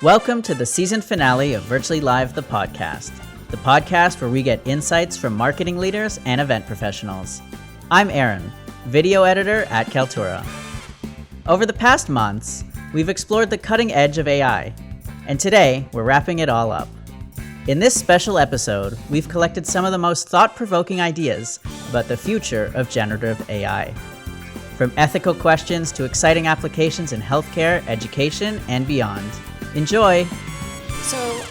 Welcome to the season finale of VirtuallyLive, the podcast where we get insights from marketing leaders and event professionals. I'm Aaron, video editor at Kaltura. Over the past months, we've explored the cutting edge of AI, and today we're wrapping it all up. In this special episode, we've collected some of the most thought-provoking ideas about the future of generative AI. From ethical questions to exciting applications in healthcare, education, and beyond. Enjoy! So,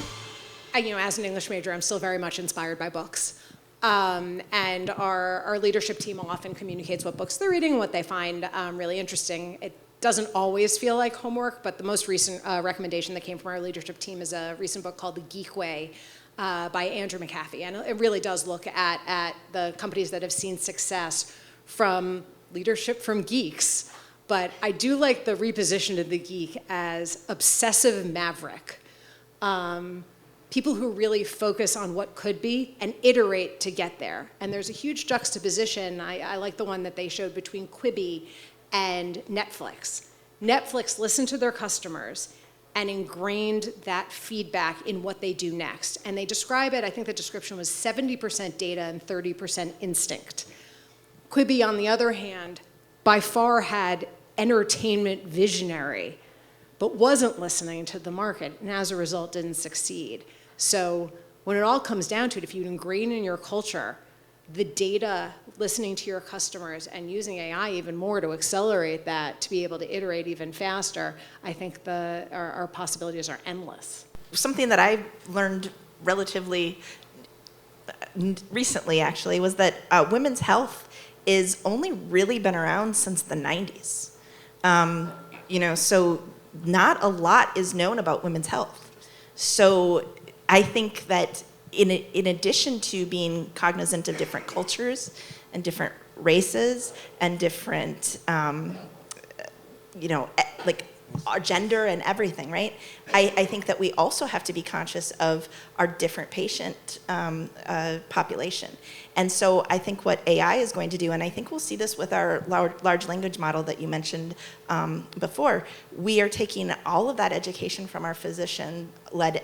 as an English major, I'm still very much inspired by books. And our leadership team often communicates what books they're reading and what they find really interesting. It doesn't always feel like homework, but the most recent recommendation that came from our leadership team is a recent book called The Geek Way by Andrew McAfee. And it really does look at the companies that have seen success from leadership from geeks. But I do like the reposition of the geek as obsessive maverick. People who really focus on what could be and iterate to get there. And there's a huge juxtaposition. I like the one that they showed between Quibi and Netflix. Netflix listened to their customers and ingrained that feedback in what they do next. And they describe it, I think the description was 70% data and 30% instinct. Quibi, on the other hand, by far had entertainment visionary, but wasn't listening to the market, and as a result didn't succeed. So when it all comes down to it, if you ingrain in your culture the data, listening to your customers, and using AI even more to accelerate that, to be able to iterate even faster, I think our possibilities are endless. Something that I learned relatively recently, actually, was that women's health is only really been around since the 90s. So not a lot is known about women's health. So I think that in addition to being cognizant of different cultures and different races and different, our gender and everything, right? I think that we also have to be conscious of our different patient population. And so I think what AI is going to do, and I think we'll see this with our large language model that you mentioned before, we are taking all of that education from our physician-led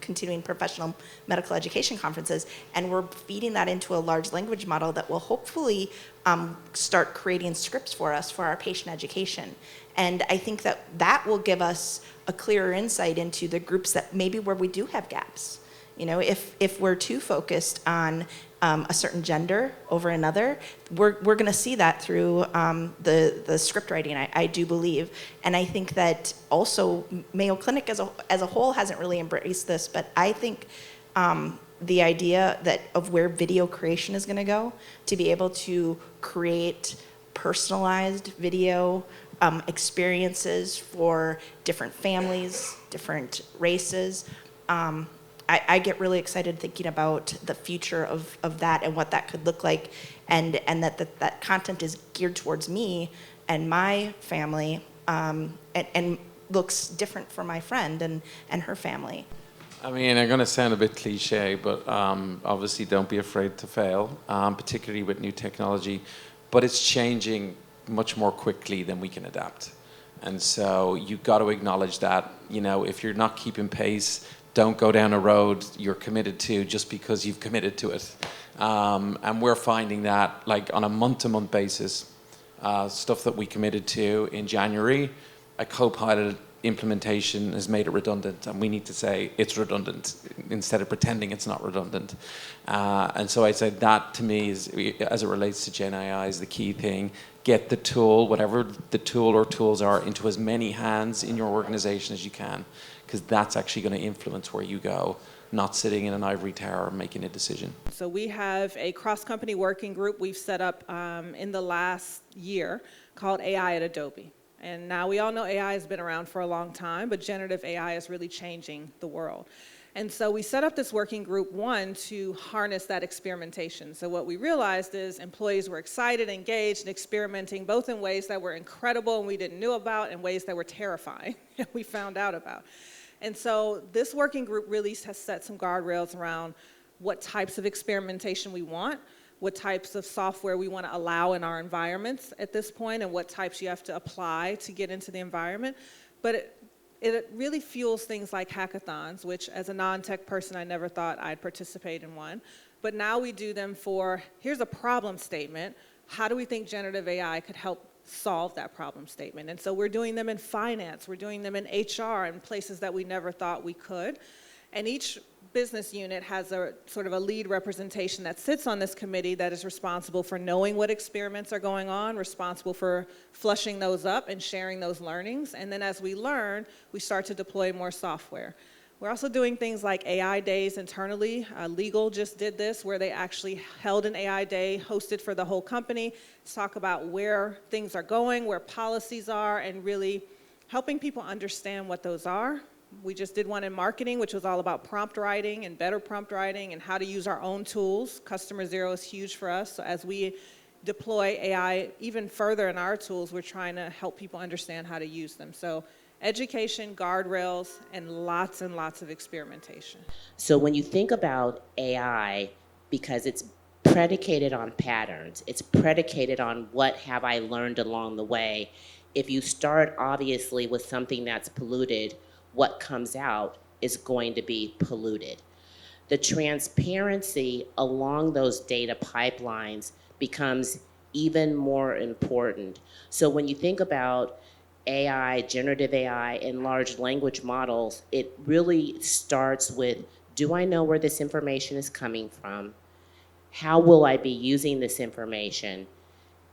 continuing professional medical education conferences, and we're feeding that into a large language model that will hopefully start creating scripts for us for our patient education. And I think that will give us a clearer insight into the groups that maybe where we do have gaps. If we're too focused on a certain gender over another, we're going to see that through the script writing, I do believe. And I think that also Mayo Clinic as a whole hasn't really embraced this, but I think the idea of where video creation is going to go, to be able to create personalized video experiences for different families, different races. I get really excited thinking about the future of that and what that could look like, and that content is geared towards me and my family, and looks different for my friend and her family. I mean, I'm going to sound a bit cliche, but obviously don't be afraid to fail, particularly with new technology. But it's changing much more quickly than we can adapt. And so you've got to acknowledge that, if you're not keeping pace, don't go down a road you're committed to just because you've committed to it. And we're finding that, like, on a month-to-month basis, stuff that we committed to in January, a co-pilot implementation has made it redundant, and we need to say it's redundant instead of pretending it's not redundant. And so I'd say that, to me, is, as it relates to Gen AI, is the key thing. Get the tool, whatever the tool or tools are, into as many hands in your organization as you can, because that's actually going to influence where you go, not sitting in an ivory tower making a decision. So we have a cross-company working group we've set up in the last year called AI at Adobe. And now we all know AI has been around for a long time, but generative AI is really changing the world. And so we set up this working group, one, to harness that experimentation. So what we realized is employees were excited, engaged, and experimenting, both in ways that were incredible and we didn't know about, and ways that were terrifying and we found out about. And so this working group really has set some guardrails around what types of experimentation we want, what types of software we want to allow in our environments at this point, and what types you have to apply to get into the environment. But it really fuels things like hackathons, which as a non-tech person, I never thought I'd participate in one. But now we do them for, here's a problem statement. How do we think generative AI could help solve that problem statement? And so we're doing them in finance, we're doing them in HR, and places that we never thought we could. And each business unit has a sort of a lead representation that sits on this committee that is responsible for knowing what experiments are going on, responsible for flushing those up and sharing those learnings. And then as we learn, we start to deploy more software. We're also doing things like AI days internally. Legal just did this, where they actually held an AI day hosted for the whole company to talk about where things are going, where policies are, and really helping people understand what those are. We just did one in marketing, which was all about prompt writing and better prompt writing and how to use our own tools. Customer Zero is huge for us. So as we deploy AI even further in our tools, we're trying to help people understand how to use them. So education, guardrails, and lots of experimentation. So when you think about AI, because it's predicated on patterns, it's predicated on what have I learned along the way. If you start obviously with something that's polluted, what comes out is going to be polluted. The transparency along those data pipelines becomes even more important. So when you think about AI, generative AI, and large language models, it really starts with, do I know where this information is coming from? How will I be using this information?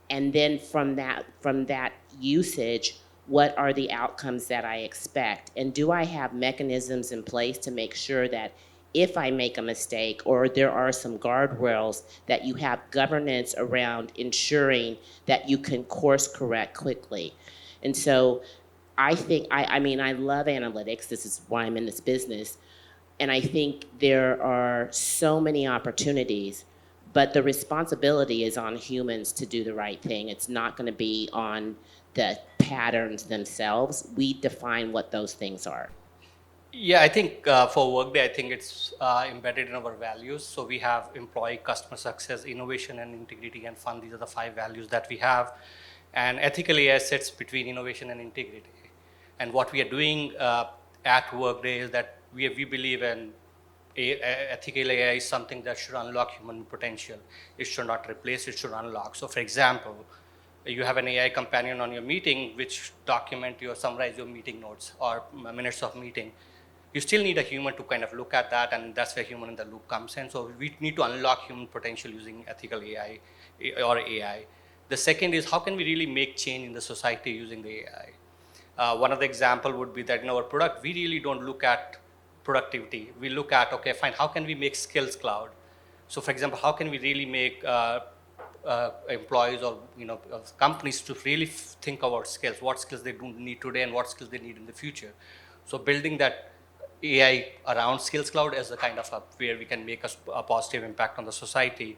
And then from that usage, what are the outcomes that I expect? And do I have mechanisms in place to make sure that if I make a mistake or there are some guardrails, that you have governance around ensuring that you can course correct quickly? And so I think, I mean, I love analytics. This is why I'm in this business. And I think there are so many opportunities, but the responsibility is on humans to do the right thing. It's not going to be on the patterns themselves. We define what those things are. Yeah, I think for Workday, I think it's embedded in our values. So we have employee, customer success, innovation, and integrity and fun. These are the 5 values that we have. And ethical AI sits between innovation and integrity. And what we are doing at Workday is that we believe in ethical AI is something that should unlock human potential. It should not replace, it should unlock. So for example, you have an AI companion on your meeting which summarize your meeting notes or minutes of meeting. You still need a human to kind of look at that, and that's where human in the loop comes in. So we need to unlock human potential using ethical AI or AI. The second is, how can we really make change in the society using the AI? One of the example would be that in our product, we really don't look at productivity. We look at, okay, fine, how can we make skills cloud? So for example, how can we really make employees or companies to really think about skills, what skills they do need today and what skills they need in the future. So building that AI around skills cloud as a kind of where we can make a positive impact on the society.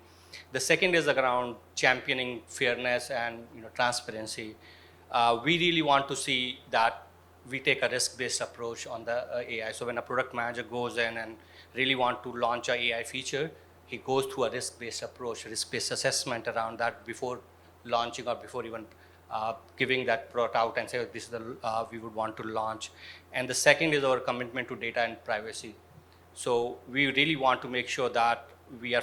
The second is around championing fairness and transparency. We really want to see that we take a risk-based approach on the AI. So when a product manager goes in and really want to launch an AI feature, he goes through a risk-based approach, risk-based assessment around that before launching or before even giving that product out and say, oh, this is the we would want to launch. And the second is our commitment to data and privacy. So we really want to make sure that we are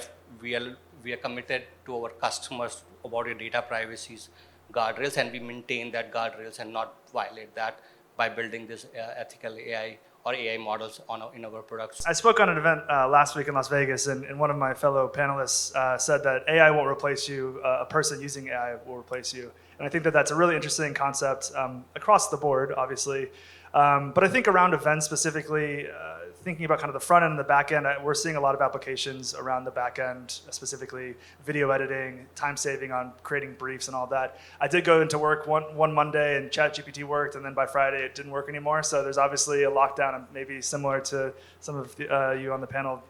committed to our customers about your data privacies guardrails, and we maintain that guardrails and not violate that by building this ethical AI or AI models in our products. I spoke on an event last week in Las Vegas, and one of my fellow panelists said that AI won't replace you, a person using AI will replace you. And I think that that's a really interesting concept across the board, obviously. But I think around events specifically, thinking about kind of the front end and the back end, we're seeing a lot of applications around the back end, specifically video editing, time saving on creating briefs and all that. I did go into work one Monday and ChatGPT worked, and then by Friday it didn't work anymore. So there's obviously a lockdown, and maybe similar to some of you on the panel,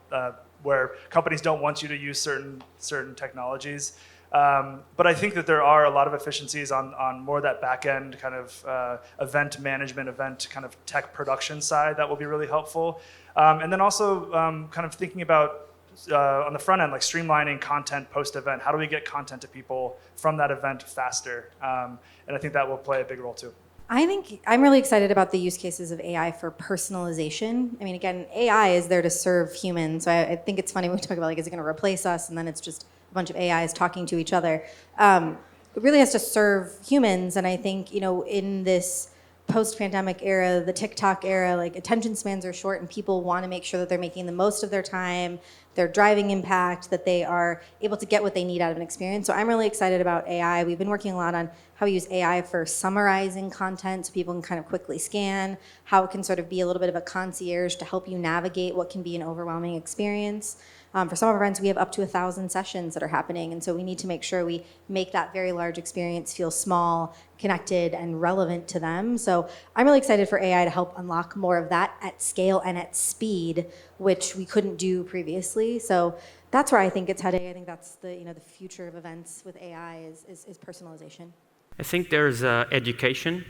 where companies don't want you to use certain technologies. But I think that there are a lot of efficiencies on more that back end kind of event management, event kind of tech production side that will be really helpful. And then also kind of thinking about on the front end, like streamlining content post-event. How do we get content to people from that event faster? And I think that will play a big role too. I think I'm really excited about the use cases of AI for personalization. I mean, again, AI is there to serve humans. So I think it's funny when we talk about, like, is it going to replace us? And then it's just a bunch of AIs talking to each other. It really has to serve humans. And I think, in this post-pandemic era, the TikTok era, like, attention spans are short and people want to make sure that they're making the most of their time, their driving impact, that they are able to get what they need out of an experience. So I'm really excited about AI. We've been working a lot on how we use AI for summarizing content so people can kind of quickly scan, how it can sort of be a little bit of a concierge to help you navigate what can be an overwhelming experience. For some of our events, we have up to 1,000 sessions that are happening, and so we need to make sure we make that very large experience feel small, connected, and relevant to them. So I'm really excited for AI to help unlock more of that at scale and at speed, which we couldn't do previously. So that's where I think it's heading. I think that's the future of events with AI is personalization. I think there's education.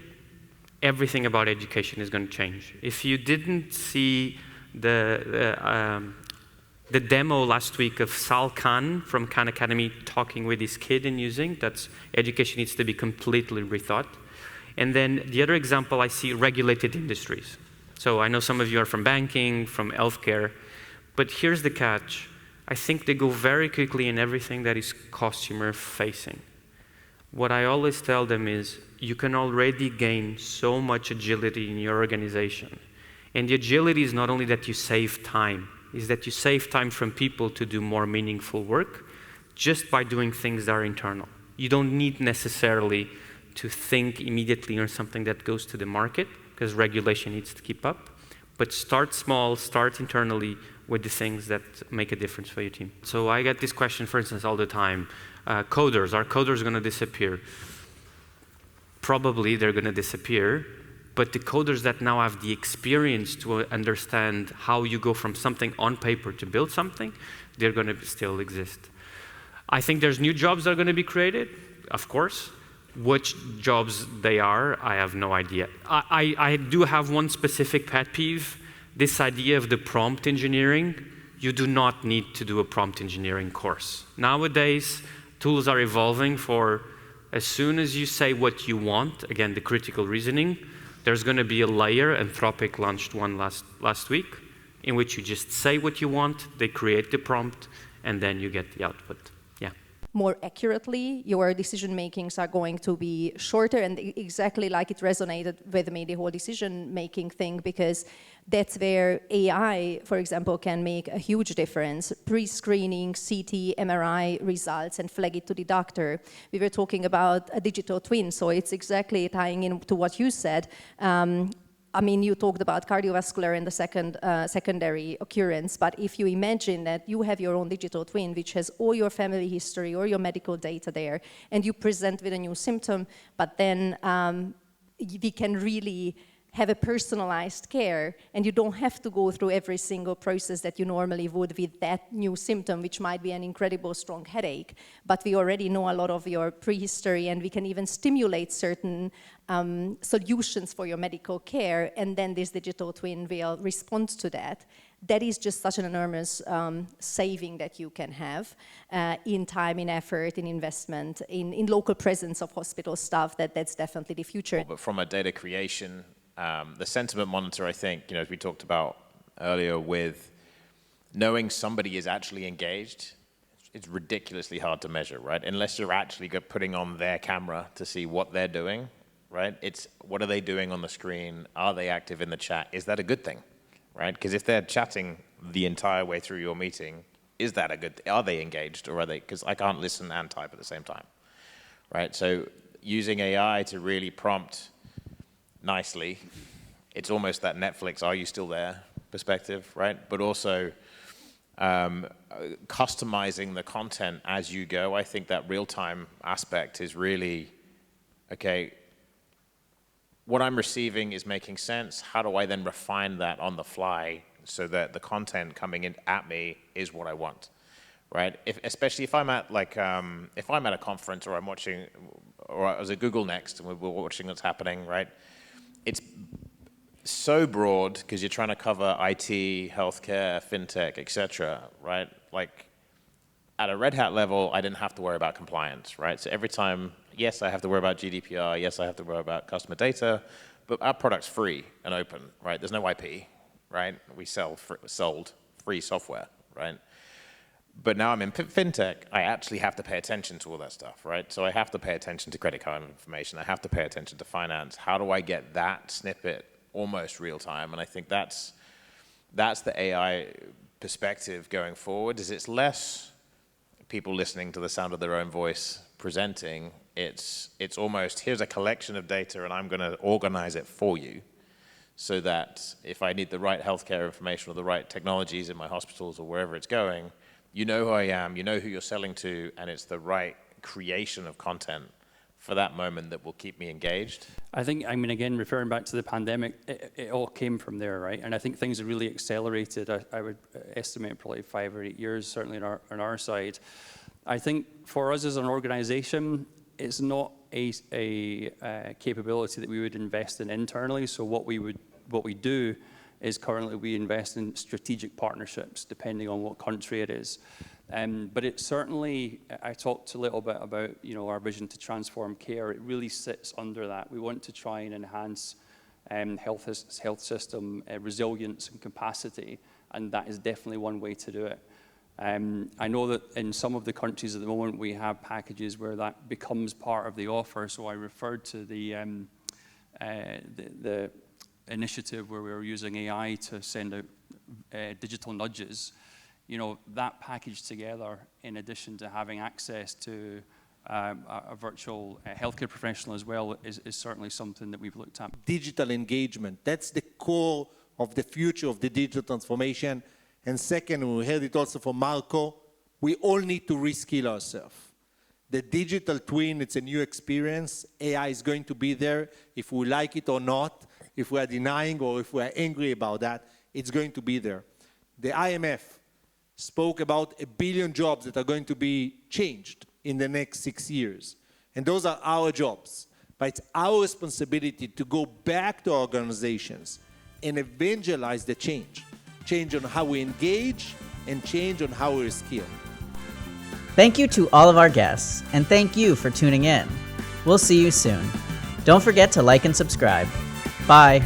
Everything about education is going to change. If you didn't see the demo last week of Sal Khan from Khan Academy talking with his kid and using, that's education needs to be completely rethought. And then the other example I see, regulated industries. So I know some of you are from banking, from healthcare, but here's the catch. I think they go very quickly in everything that is customer facing. What I always tell them is, you can already gain so much agility in your organization. And the agility is not only that you save time, is that you save time from people to do more meaningful work just by doing things that are internal. You don't need necessarily to think immediately on something that goes to the market, because regulation needs to keep up. But start small, start internally with the things that make a difference for your team. So I get this question, for instance, all the time. Coders, are coders going to disappear? Probably they're going to disappear, but the coders that now have the experience to understand how you go from something on paper to build something, they're going to still exist. I think there's new jobs that are going to be created, of course. Which jobs they are, I have no idea. I do have one specific pet peeve, this idea of the prompt engineering. You do not need to do a prompt engineering course. Nowadays, tools are evolving for as soon as you say what you want, again, the critical reasoning, there's going to be a layer. Anthropic launched one last week, in which you just say what you want, they create the prompt, and then you get the output. Yeah. More accurately, your decision makings are going to be shorter, and exactly like it resonated with me, the whole decision making thing, because that's where AI, for example, can make a huge difference. Pre-screening CT, MRI results and flag it to the doctor. We were talking about a digital twin, so it's exactly tying into what you said. I mean, you talked about cardiovascular and the secondary occurrence, but if you imagine that you have your own digital twin, which has all your family history or your medical data there, and you present with a new symptom, but then we can really have a personalized care, and you don't have to go through every single process that you normally would with that new symptom, which might be an incredible strong headache. But we already know a lot of your prehistory, and we can even stimulate certain solutions for your medical care, and then this digital twin will respond to that. That is just such an enormous saving that you can have in time, in effort, in investment, in local presence of hospital staff. That's definitely the future. But from a data creation, the sentiment monitor, I think, as we talked about earlier, with knowing somebody is actually engaged, it's ridiculously hard to measure, right? Unless you're actually putting on their camera to see what they're doing, right? It's what are they doing on the screen? Are they active in the chat? Is that a good thing, right? Because if they're chatting the entire way through your meeting, is that a good thing? Are they engaged, or are they? Because I can't listen and type at the same time, right? So using AI to really prompt nicely, it's almost that Netflix, are you still there perspective, right? But also customizing the content as you go. I think that real-time aspect is really, okay, what I'm receiving is making sense. How do I then refine that on the fly so that the content coming in at me is what I want, right? Especially if I'm at if I'm at a conference or I'm watching, or I was at Google Next and we're watching what's happening, right? It's so broad because you're trying to cover IT, healthcare, fintech, etc., right? Like at a Red Hat level, I didn't have to worry about compliance, right? So every time, yes, I have to worry about GDPR. Yes, I have to worry about customer data, but our product's free and open, right? There's no IP, right? We sold free software, right? But now I'm in fintech, I actually have to pay attention to all that stuff, right? So I have to pay attention to credit card information. I have to pay attention to finance. How do I get that snippet almost real time? And I think that's the AI perspective going forward, is it's less people listening to the sound of their own voice presenting. It's almost, here's a collection of data and I'm going to organize it for you so that if I need the right healthcare information or the right technologies in my hospitals or wherever it's going, you know who I am, you know who you're selling to, and it's the right creation of content for that moment that will keep me engaged. I think, I mean, again, referring back to the pandemic, it all came from there, right? And I think things have really accelerated. I would estimate probably 5 or 8 years, certainly on our side. I think for us as an organization, it's not a capability that we would invest in internally. So what we do is currently we invest in strategic partnerships, depending on what country it is. But it certainly, I talked a little bit about, you know, our vision to transform care. It really sits under that. We want to try and enhance health system resilience and capacity, and that is definitely one way to do it. I know that in some of the countries at the moment we have packages where that becomes part of the offer. So I referred to the initiative where we were using AI to send out digital nudges. You know, that packaged together, in addition to having access to a virtual healthcare professional as well, is certainly something that we've looked at. Digital engagement, that's the core of the future of the digital transformation. And second, we heard it also from Marco, we all need to reskill ourselves. The digital twin, it's a new experience. AI is going to be there, if we like it or not, if we are denying or if we are angry about that, it's going to be there. The IMF spoke about 1 billion jobs that are going to be changed in the next 6 years. And those are our jobs. But it's our responsibility to go back to our organizations and evangelize the change. Change on how we engage and change on how we skill. Thank you to all of our guests, and thank you for tuning in. We'll see you soon. Don't forget to like and subscribe. Bye.